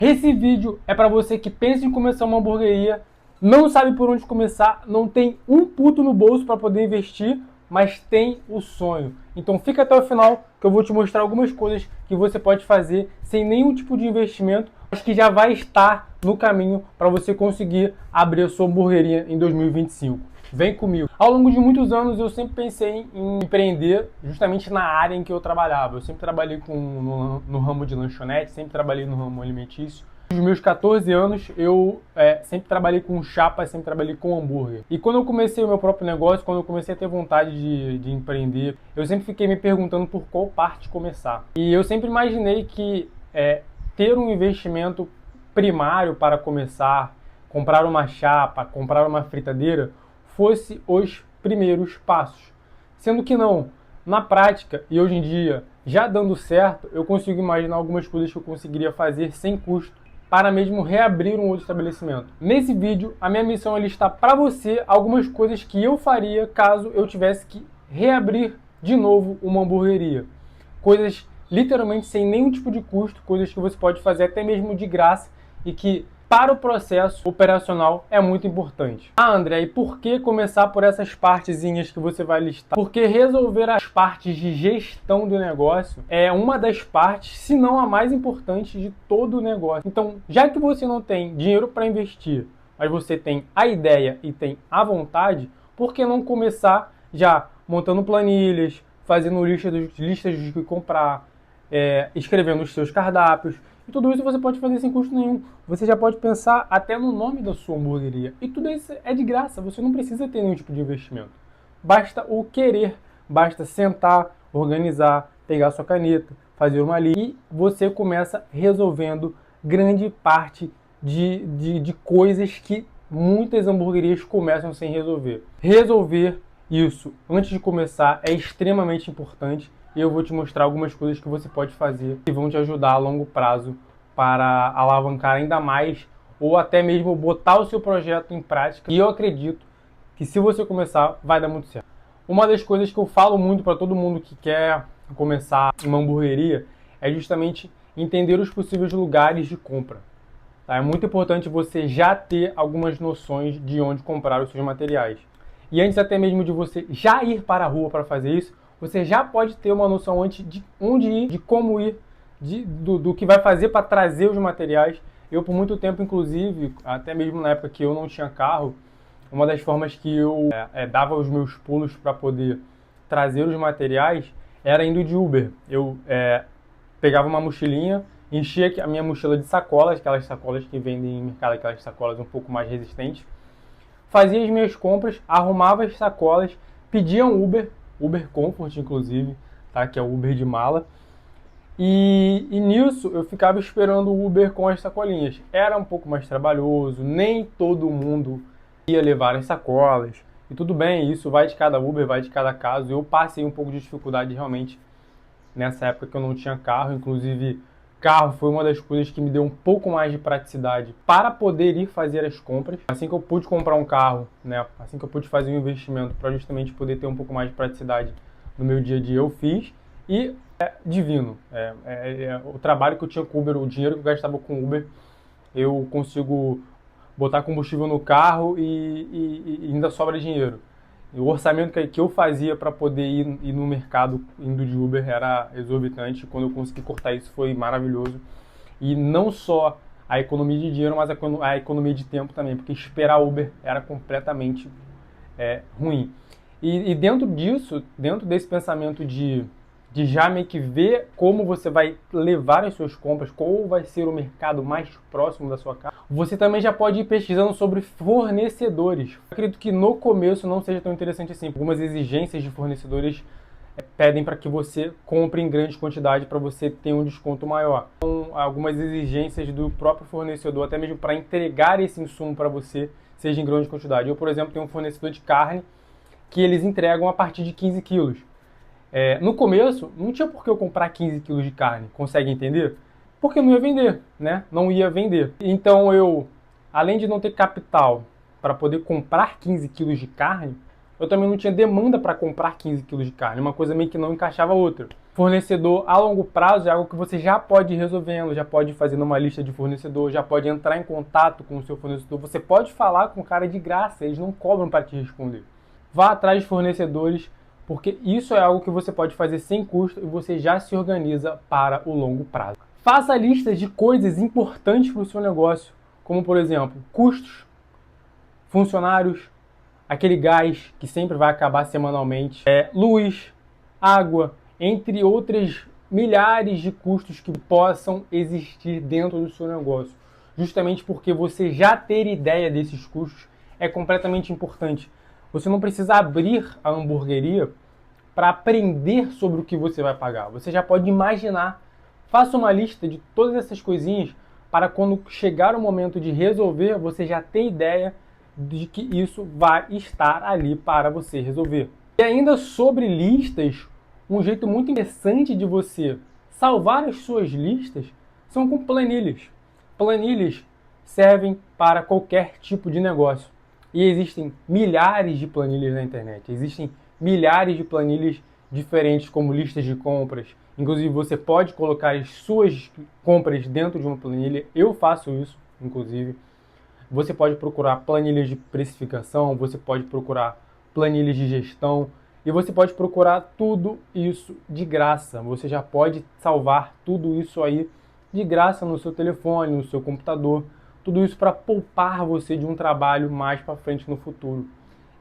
Esse vídeo é para você que pensa em começar uma hamburgueria, não sabe por onde começar, não tem um puto no bolso para poder investir, mas tem o sonho. Então fica até o final que eu vou te mostrar algumas coisas que você pode fazer sem nenhum tipo de investimento, mas que já vai estar no caminho para você conseguir abrir a sua hamburgueria em 2025. Vem comigo. Ao longo de muitos anos eu sempre pensei em empreender justamente na área em que eu trabalhava. Eu sempre trabalhei no ramo de lanchonete, sempre trabalhei no ramo alimentício. Nos meus 14 anos eu sempre trabalhei com chapa, sempre trabalhei com hambúrguer. E quando eu comecei o meu próprio negócio, quando eu comecei a ter vontade de empreender, eu sempre fiquei me perguntando por qual parte começar. E eu sempre imaginei que ter um investimento primário para começar, comprar uma chapa, comprar uma fritadeira, fosse os primeiros passos. Sendo que não, na prática e hoje em dia, já dando certo, eu consigo imaginar algumas coisas que eu conseguiria fazer sem custo para mesmo reabrir um outro estabelecimento. Nesse vídeo, a minha missão é listar para você algumas coisas que eu faria caso eu tivesse que reabrir de novo uma hamburgueria. Coisas literalmente sem nenhum tipo de custo, coisas que você pode fazer até mesmo de graça e que para o processo operacional é muito importante. Ah, André, e por que começar por essas partezinhas que você vai listar? Porque resolver as partes de gestão do negócio é uma das partes, se não a mais importante de todo o negócio. Então, já que você não tem dinheiro para investir, mas você tem a ideia e tem a vontade, por que não começar já montando planilhas, fazendo listas do que comprar, escrevendo os seus cardápios? E tudo isso você pode fazer sem custo nenhum. Você já pode pensar até no nome da sua hamburgueria. E tudo isso é de graça, você não precisa ter nenhum tipo de investimento. Basta o querer, basta sentar, organizar, pegar sua caneta, fazer uma lista e você começa resolvendo grande parte de coisas que muitas hamburguerias começam sem resolver. Resolver isso antes de começar é extremamente importante. E eu vou te mostrar algumas coisas que você pode fazer que vão te ajudar a longo prazo para alavancar ainda mais ou até mesmo botar o seu projeto em prática. E eu acredito que se você começar, vai dar muito certo. Uma das coisas que eu falo muito para todo mundo que quer começar uma hamburgueria é justamente entender os possíveis lugares de compra. Tá? É muito importante você já ter algumas noções de onde comprar os seus materiais. E antes até mesmo de você já ir para a rua para fazer isso, você já pode ter uma noção antes de onde ir, de como ir, do que vai fazer para trazer os materiais. Eu, por muito tempo, inclusive, até mesmo na época que eu não tinha carro, uma das formas que eu dava os meus pulos para poder trazer os materiais era indo de Uber. Eu pegava uma mochilinha, enchia a minha mochila de sacolas, aquelas sacolas que vendem em mercado, aquelas sacolas um pouco mais resistentes, fazia as minhas compras, arrumava as sacolas, pedia um Uber Comfort, inclusive, tá? Que é o Uber de mala. E nisso eu ficava esperando o Uber com as sacolinhas. Era um pouco mais trabalhoso, nem todo mundo ia levar as sacolas. E tudo bem, isso vai de cada Uber, vai de cada caso. Eu passei um pouco de dificuldade realmente nessa época que eu não tinha carro. Inclusive, carro foi uma das coisas que me deu um pouco mais de praticidade para poder ir fazer as compras. Assim que eu pude comprar um carro, né? Assim que eu pude fazer um investimento para justamente poder ter um pouco mais de praticidade no meu dia a dia, eu fiz. E é divino. O trabalho que eu tinha com Uber, o dinheiro que eu gastava com Uber, eu consigo botar combustível no carro e ainda sobra dinheiro. O orçamento que eu fazia para poder ir no mercado indo de Uber era exorbitante. Quando eu consegui cortar isso foi maravilhoso. E não só a economia de dinheiro, mas a economia de tempo também, porque esperar Uber era completamente ruim. E dentro disso, dentro desse pensamento de já meio que ver como você vai levar as suas compras, qual vai ser o mercado mais próximo da sua casa, você também já pode ir pesquisando sobre fornecedores. Eu acredito que no começo não seja tão interessante assim. Algumas exigências de fornecedores pedem para que você compre em grande quantidade para você ter um desconto maior. Então, algumas exigências do próprio fornecedor, até mesmo para entregar esse insumo para você, seja em grande quantidade. Eu, por exemplo, tenho um fornecedor de carne que eles entregam a partir de 15 quilos. No começo, não tinha por que eu comprar 15 quilos de carne, consegue entender? Porque não ia vender, né? Não ia vender. Então eu, além de não ter capital para poder comprar 15 quilos de carne, eu também não tinha demanda para comprar 15 quilos de carne. Uma coisa meio que não encaixava a outra. Fornecedor a longo prazo é algo que você já pode ir resolvendo, já pode fazer numa lista de fornecedor, já pode entrar em contato com o seu fornecedor, você pode falar com o cara de graça, eles não cobram para te responder. Vá atrás de fornecedores, porque isso é algo que você pode fazer sem custo e você já se organiza para o longo prazo. Faça listas de coisas importantes para o seu negócio, como por exemplo, custos, funcionários, aquele gás que sempre vai acabar semanalmente, luz, água, entre outras milhares de custos que possam existir dentro do seu negócio. Justamente porque você já ter ideia desses custos é completamente importante. Você não precisa abrir a hamburgueria para aprender sobre o que você vai pagar. Você já pode imaginar. Faça uma lista de todas essas coisinhas para quando chegar o momento de resolver, você já ter ideia de que isso vai estar ali para você resolver. E ainda sobre listas, um jeito muito interessante de você salvar as suas listas são com planilhas. Planilhas servem para qualquer tipo de negócio. E existem milhares de planilhas na internet. Existem milhares de planilhas diferentes, como listas de compras. Inclusive, você pode colocar as suas compras dentro de uma planilha. Eu faço isso, inclusive. Você pode procurar planilhas de precificação, você pode procurar planilhas de gestão e você pode procurar tudo isso de graça. Você já pode salvar tudo isso aí de graça no seu telefone, no seu computador. Tudo isso para poupar você de um trabalho mais para frente no futuro.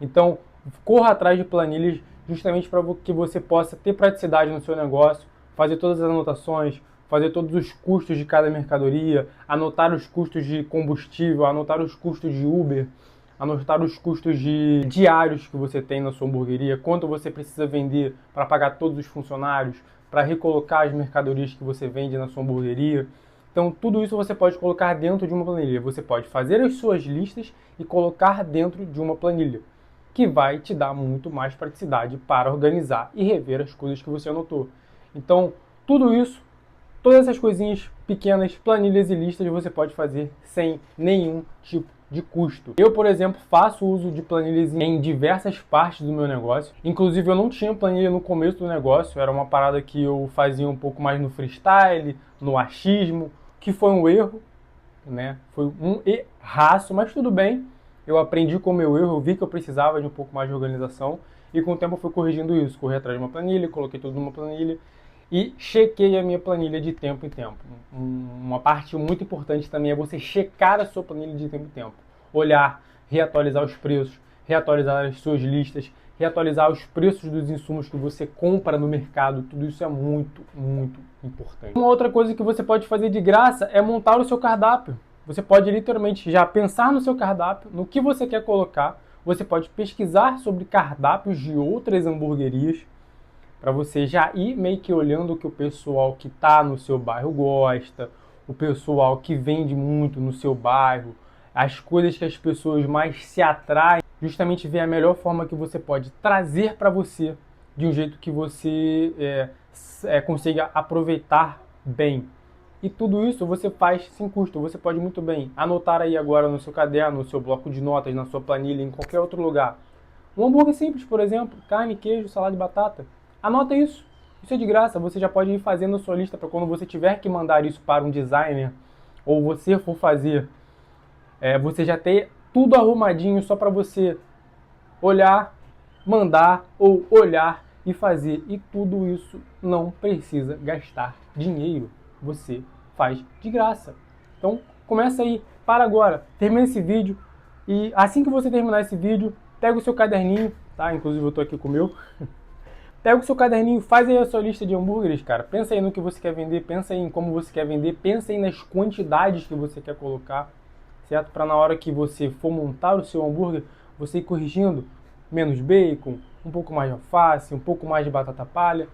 Então, corra atrás de planilhas justamente para que você possa ter praticidade no seu negócio, fazer todas as anotações, fazer todos os custos de cada mercadoria, anotar os custos de combustível, anotar os custos de Uber, anotar os custos diários que você tem na sua hamburgueria, quanto você precisa vender para pagar todos os funcionários, para recolocar as mercadorias que você vende na sua hamburgueria. Então, tudo isso você pode colocar dentro de uma planilha. Você pode fazer as suas listas e colocar dentro de uma planilha, que vai te dar muito mais praticidade para organizar e rever as coisas que você anotou. Então, tudo isso, todas essas coisinhas pequenas, planilhas e listas, você pode fazer sem nenhum tipo de custo. Eu, por exemplo, faço uso de planilhas em diversas partes do meu negócio. Inclusive, eu não tinha planilha no começo do negócio, era uma parada que eu fazia um pouco mais no freestyle, no achismo, que foi um erro, né? Foi um erraço, mas tudo bem. Eu aprendi com o meu erro, eu vi que eu precisava de um pouco mais de organização e com o tempo eu fui corrigindo isso. Corri atrás de uma planilha, coloquei tudo numa planilha e chequei a minha planilha de tempo em tempo. Uma parte muito importante também é você checar a sua planilha de tempo em tempo. Olhar, reatualizar os preços, reatualizar as suas listas, reatualizar os preços dos insumos que você compra no mercado. Tudo isso é muito, muito importante. Uma outra coisa que você pode fazer de graça é montar o seu cardápio. Você pode literalmente já pensar no seu cardápio, no que você quer colocar. Você pode pesquisar sobre cardápios de outras hamburguerias, para você já ir meio que olhando o que o pessoal que está no seu bairro gosta, o pessoal que vende muito no seu bairro, as coisas que as pessoas mais se atraem, justamente ver a melhor forma que você pode trazer para você, de um jeito que você consiga aproveitar bem. E tudo isso você faz sem custo. Você pode muito bem anotar aí agora no seu caderno, no seu bloco de notas, na sua planilha, em qualquer outro lugar. Um hambúrguer simples, por exemplo, carne, queijo, salada de batata. Anota isso. Isso é de graça. Você já pode ir fazendo a sua lista para quando você tiver que mandar isso para um designer ou você for fazer, você já ter tudo arrumadinho só para você olhar, mandar ou olhar e fazer. E tudo isso não precisa gastar dinheiro. Você faz de graça. Então, começa aí, para agora, termina esse vídeo e assim que você terminar esse vídeo, pega o seu caderninho, tá? Inclusive eu tô aqui com o meu. Pega o seu caderninho, faz aí a sua lista de hambúrgueres, cara. Pensa aí no que você quer vender, pensa aí em como você quer vender, pensa aí nas quantidades que você quer colocar, certo? Para na hora que você for montar o seu hambúrguer, você ir corrigindo menos bacon, um pouco mais de alface, um pouco mais de batata palha,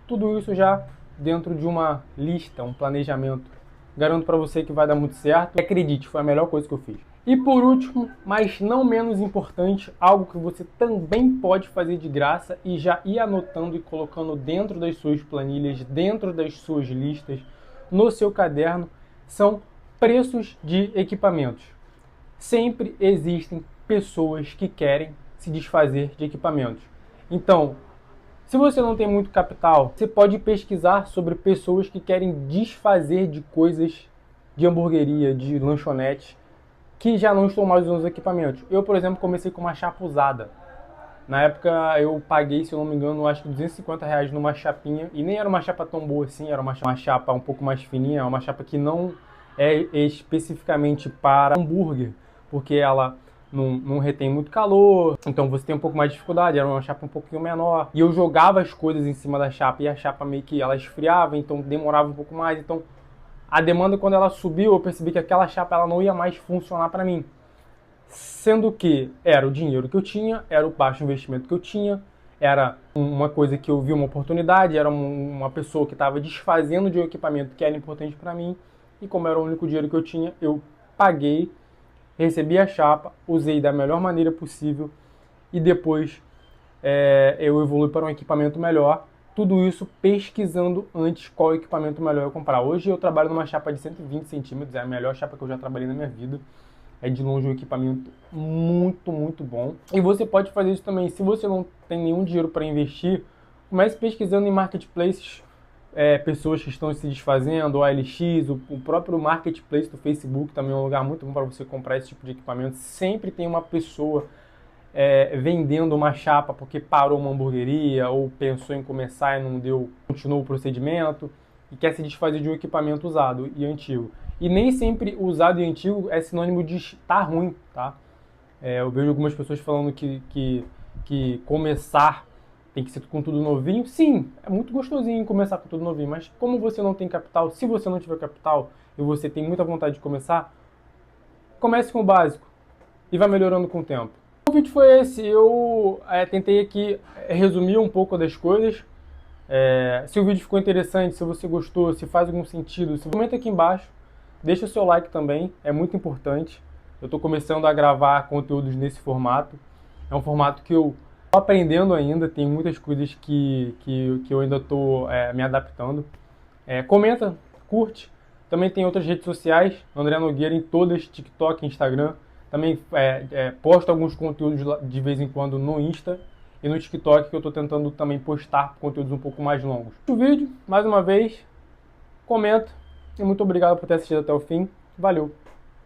tudo isso já dentro de uma lista, um planejamento. Garanto para você que vai dar muito certo. E acredite, foi a melhor coisa que eu fiz. E por último, mas não menos importante, algo que você também pode fazer de graça e já ir anotando e colocando dentro das suas planilhas, dentro das suas listas, no seu caderno, são preços de equipamentos. Sempre existem pessoas que querem se desfazer de equipamentos. Então, Se você não tem muito capital, você pode pesquisar sobre pessoas que querem desfazer de coisas de hamburgueria, de lanchonete, que já não estão mais usando os equipamentos. Eu, por exemplo, comecei com uma chapa usada. Na época eu paguei, se eu não me engano, acho que R$ 250 numa chapinha, e nem era uma chapa tão boa assim, era uma chapa um pouco mais fininha, uma chapa que não é especificamente para hambúrguer, porque ela não retém muito calor, então você tem um pouco mais de dificuldade, era uma chapa um pouquinho menor, e eu jogava as coisas em cima da chapa, e a chapa meio que ela esfriava, então demorava um pouco mais, então a demanda quando ela subiu, eu percebi que aquela chapa ela não ia mais funcionar para mim. Sendo que era o dinheiro que eu tinha, era o baixo investimento que eu tinha, era uma coisa que eu vi uma oportunidade, era uma pessoa que estava desfazendo de um equipamento que era importante para mim, e como era o único dinheiro que eu tinha, eu paguei, recebi a chapa, usei da melhor maneira possível e depois eu evolui para um equipamento melhor. Tudo isso pesquisando antes qual equipamento melhor eu comprar. Hoje eu trabalho numa chapa de 120 centímetros, é a melhor chapa que eu já trabalhei na minha vida. É de longe um equipamento muito, muito bom. E você pode fazer isso também. Se você não tem nenhum dinheiro para investir, comece pesquisando em marketplaces, pessoas que estão se desfazendo, OLX, o próprio marketplace do Facebook também é um lugar muito bom para você comprar esse tipo de equipamento. Sempre tem uma pessoa vendendo uma chapa porque parou uma hamburgueria ou pensou em começar e não deu, continuou o procedimento e quer se desfazer de um equipamento usado e antigo. E nem sempre usado e antigo é sinônimo de estar ruim, tá? Eu vejo algumas pessoas falando que começar tem que ser com tudo novinho. Sim, é muito gostosinho começar com tudo novinho, mas como você não tem capital, se você não tiver capital e você tem muita vontade de começar, comece com o básico e vai melhorando com o tempo. O vídeo foi esse, eu tentei aqui resumir um pouco das coisas. Se o vídeo ficou interessante, se você gostou, se faz algum sentido, comenta aqui embaixo. Deixa o seu like também, é muito importante. Eu estou começando a gravar conteúdos nesse formato. É um formato que eu estou aprendendo ainda, tem muitas coisas que eu ainda estou me adaptando. Comenta, curte. Também tem outras redes sociais, André Nogueira em todas, TikTok, Instagram. Também posto alguns conteúdos de vez em quando no Insta e no TikTok, que eu estou tentando também postar conteúdos um pouco mais longos. O vídeo, mais uma vez, comenta. E muito obrigado por ter assistido até o fim. Valeu!